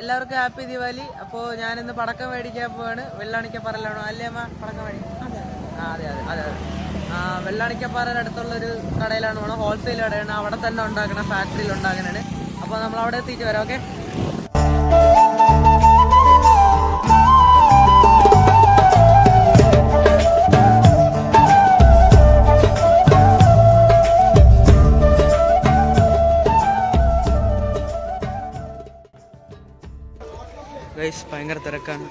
എല്ലാവർക്കും ഹാപ്പി ദിവാലി. അപ്പോൾ ഞാനിന്ന് പടക്കം മേടിക്കാൻ പോവാണ്. വെള്ളാണിക്കപ്പാറയിലാണോ അല്ലേ അമ്മ പടക്കം മേടിക്കും? അതെ അതെ അതെ അതെ. വെള്ളാണിക്കപ്പാറയുടെ അടുത്തുള്ളൊരു കടയിലാണ് പോകണം. ഹോൾസെയിൽ കടയാണ്. അവിടെ തന്നെ ഉണ്ടാക്കണം, ഫാക്ടറിയിൽ ഉണ്ടാക്കണാണ്. അപ്പോൾ നമ്മൾ അവിടെ എത്തിയിട്ട് വരാം. ഓക്കെ. ഗൈസ് ഭയങ്കര തിരക്കാണ്.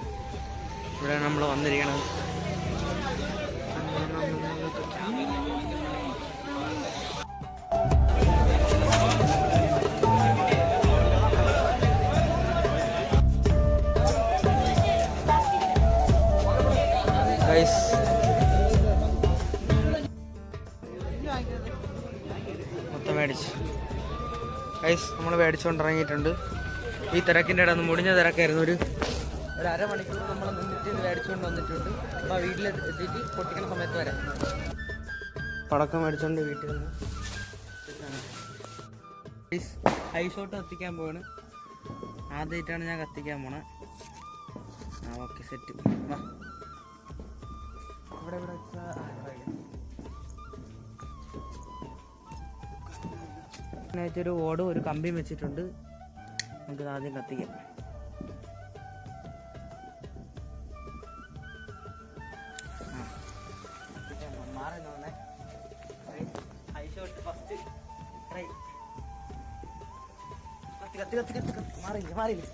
ഇവിടെ നമ്മൾ വന്നിരിക്കണത്. ഗൈസ് മൊത്തം മേടിച്ച് ഗൈസ് നമ്മൾ മേടിച്ചുകൊണ്ടിറങ്ങിയിട്ടുണ്ട്. ഈ തിരക്കിൻ്റെ ഇടയിൽ മുടിഞ്ഞ തിരക്കായിരുന്നു. ഒരു അരമണിക്കൂർ നമ്മൾ നിന്നിട്ട് ഇത് മേടിച്ചുകൊണ്ട് വന്നിട്ടുണ്ട്. അപ്പോൾ വീട്ടിലെത്തിയിട്ട് പൊട്ടിക്കുന്ന സമയത്ത് വരാം. പടക്കം മേടിച്ചുകൊണ്ട് വീട്ടിൽ നിന്ന് ഹൈ ഷോട്ട് കത്തിക്കാൻ പോവാണ്. ആദ്യമായിട്ടാണ് ഞാൻ കത്തിക്കാൻ പോണേ. Okay set. വാ ഇവിടെ ഇവിടെ വെച്ചൊരു ഓടും ഒരു കമ്പിയും വെച്ചിട്ടുണ്ട്. നമുക്ക് ആദ്യം കത്തിക്കാം.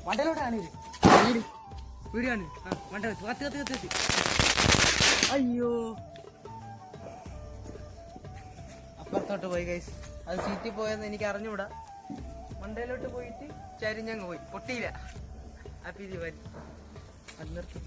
വണ്ടയിലോട്ടാണ് വീഡിയോ ആണ്. വണ്ട വെച്ച് കത്തി കത്തി കത്തി കത്തി. അയ്യോ അപ്പുറത്തോട്ട് പോയി ഗൈസ്. അത് ചീറ്റി പോയെന്ന് എനിക്ക് അറിഞ്ഞുകൂടാ. മണ്ടയിലോട്ട് പോയിട്ട് ചരിഞ്ഞങ്ങ് പോയി, പൊട്ടിയില്ല. ഹാപ്പി ദിവാലി. അത് നിർത്തും.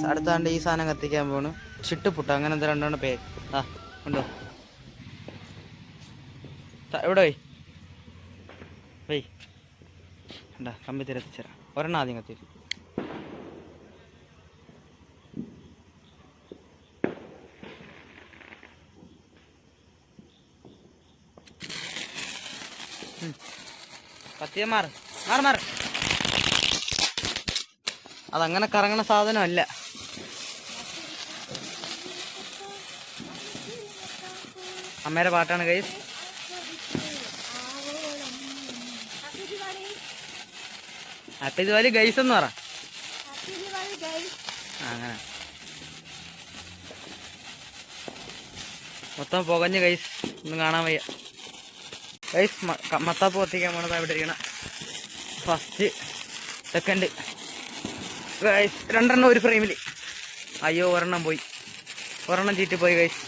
അടുത്താണ്ട് ഈ സാധനം കത്തിക്കാൻ പോണ്. ചിട്ടുപുട്ട് അങ്ങനെ എന്താ രണ്ടാണ് പേര്. ഉണ്ടോ എവിടെ പോയി പോയി ഉണ്ടാ കമ്പി തിരത്തിച്ചേരാ. ഒരെണ്ണം ആദ്യം കത്തി. കത്തിയ മാറ് മാറ് മാറ്. അതങ്ങനെ കറങ്ങണ സാധനമല്ല. അമ്മയുടെ പാട്ടാണ് ഗൈസ്. ഹാപ്പി ദിവാലി ഗൈസ് എന്ന് പറ. അങ്ങനെ മൊത്തം പുകഞ്ഞ് ഗൈസ്. ഒന്നും കാണാൻ വയ്യ ഗൈസ്. മത്താപ്പ് കത്തിക്കാൻ പോണത് ഇവിടെ ഇരിക്കണം. First second guys. രണ്ടെണ്ണം ഒരു ഫ്രെയിമിൽ. അയ്യോ ഒരെണ്ണം പോയി, ഒരെണ്ണം ചീറ്റി പോയി ഗൈസ്.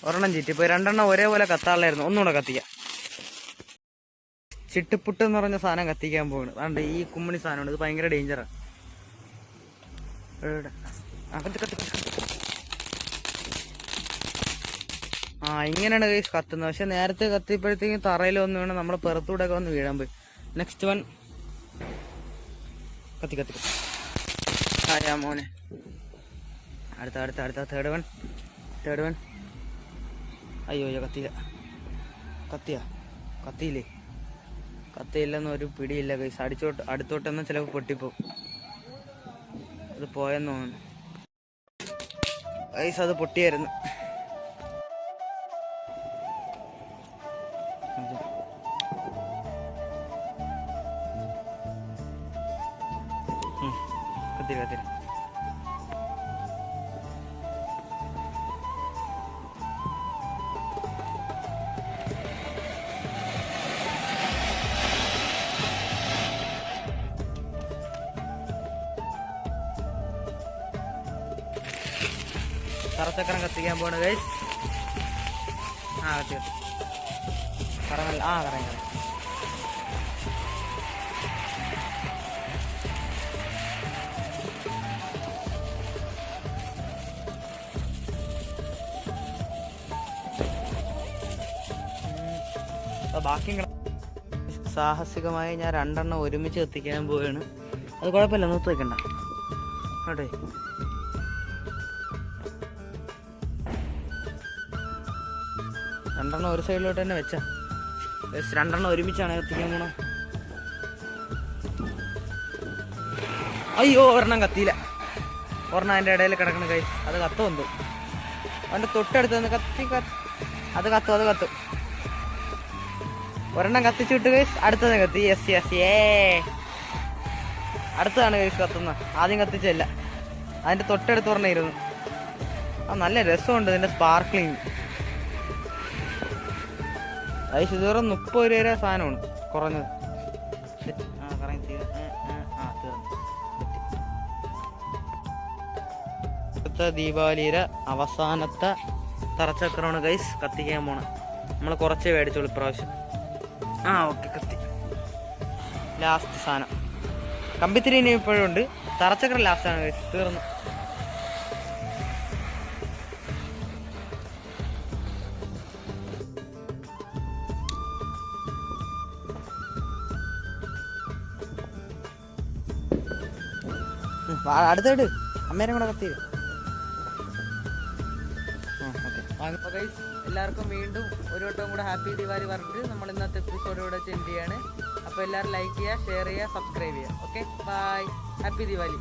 ഒരെണ്ണം ചീറ്റിപ്പോയി. രണ്ടെണ്ണം ഒരേപോലെ കത്താളായിരുന്നു. ഒന്നുകൂടെ കത്തിക്കാം. ചിട്ടുപുട്ട് എന്ന് പറഞ്ഞ സാധനം കത്തിക്കാൻ പോവാണ്. അതുകൊണ്ട് ഈ കുമ്മണി സാധനമുണ്ട്. ഇത് ഭയങ്കര ഡേഞ്ചറാണ്. ഇങ്ങനെയാണ് ഗൈസ് കത്തുന്നത്. പക്ഷെ നേരത്തെ കത്തിയപ്പോഴത്തേക്കും തറയിൽ വന്ന് വേണം നമ്മുടെ പുറത്തൂടെ ഒക്കെ വന്ന് വീഴാൻ പോയി. നെക്സ്റ്റ് വൺ കത്തി കത്തി ആയാ മോനെ. അടുത്ത അടുത്ത അടുത്ത തേർഡ് വൺ. അയ്യോ കത്തിയില്ല. കത്തിയില്ലേ? കത്തിയില്ലെന്നൊരു പിടിയില്ല ഗൈസ്. അടുത്തോട്ടെന്ന് ചിലപ്പോൾ പൊട്ടിപ്പോവും. അത് പോയെന്ന് തോന്നുന്നു ഗൈസ്. അത് പൊട്ടിയായിരുന്നു. കത്തില്ല. തറച്ചക്രം കത്തിക്കാൻ പോണ് ഗൈസ്. ആ കത്തി കത്തി കറങ്ങല്ല. ആ കറങ്ങി കറങ്ങി. ബാക്കി സാഹസികമായി ഞാൻ 2 എണ്ണം ഒരുമിച്ച് എത്തിക്കാൻ പോവുകയാണ്. അത് കുഴപ്പമില്ല, നിർത്തി വെക്കണ്ട കേട്ടെ. രണ്ടെണ്ണം ഒരു സൈഡിലോട്ട് തന്നെ വെച്ച. 2 എണ്ണം ഒരുമിച്ചാണ് എത്തിക്കാൻ പോണ. അയ്യോ, ഒരെണ്ണം കത്തിയില്ല. ഒരെണ്ണം അതിൻ്റെ ഇടയിൽ കിടക്കണ കൈ. അത് കത്തും എന്തോ. അവൻ്റെ തൊട്ടടുത്ത് നിന്ന് കത്തി അത് കത്തും. ഒരെണ്ണം കത്തിച്ചു വിട്ട് കൈസ്, അടുത്തത് കത്തി. യെസ് അടുത്തതാണ് കൈസ് കത്തുന്നത്. ആദ്യം കത്തിച്ചല്ല, അതിൻ്റെ തൊട്ടടുത്ത് പറഞ്ഞിരുന്നു. നല്ല രസമുണ്ട് ഇതിൻ്റെ സ്പാർക്ലിങ്. കൈസ് ഇത് വെറും 30 രൂപ സാധനമാണ് കുറഞ്ഞത്. അടുത്ത ദീപാവലിയുടെ അവസാനത്തെ തറച്ചക്രമാണ് ഗൈസ് കത്തിക്കാൻ പോണ. നമ്മൾ കുറച്ചേ മേടിച്ചോളൂ ഇപ്രാവശ്യം. ഓക്കെ, കത്തി ലാസ്റ്റ് സാധനം. കമ്പിത്തിരി ഇനി ഇപ്പോഴും ഉണ്ട്. തറച്ചക്രം ലാസ്റ്റാണ് ഗൈസ്, തീർന്നു. അടുത്തോട്ട് അമ്മേനെ കൂടെ കത്തി. എല്ലാവർക്കും വീണ്ടും ഒരു വട്ടം കൂടെ ഹാപ്പി ദിവാലി പറഞ്ഞിട്ട് നമ്മൾ ഇന്നത്തെ എപ്പിസോഡ് ഇവിടെ സെൻഡ് ചെയ്യാണ്. അപ്പോൾ എല്ലാവരും ലൈക്ക് ചെയ്യുക, ഷെയർ ചെയ്യുക, സബ്സ്ക്രൈബ് ചെയ്യുക. Okay, bye. ഹാപ്പി ദിവാലി.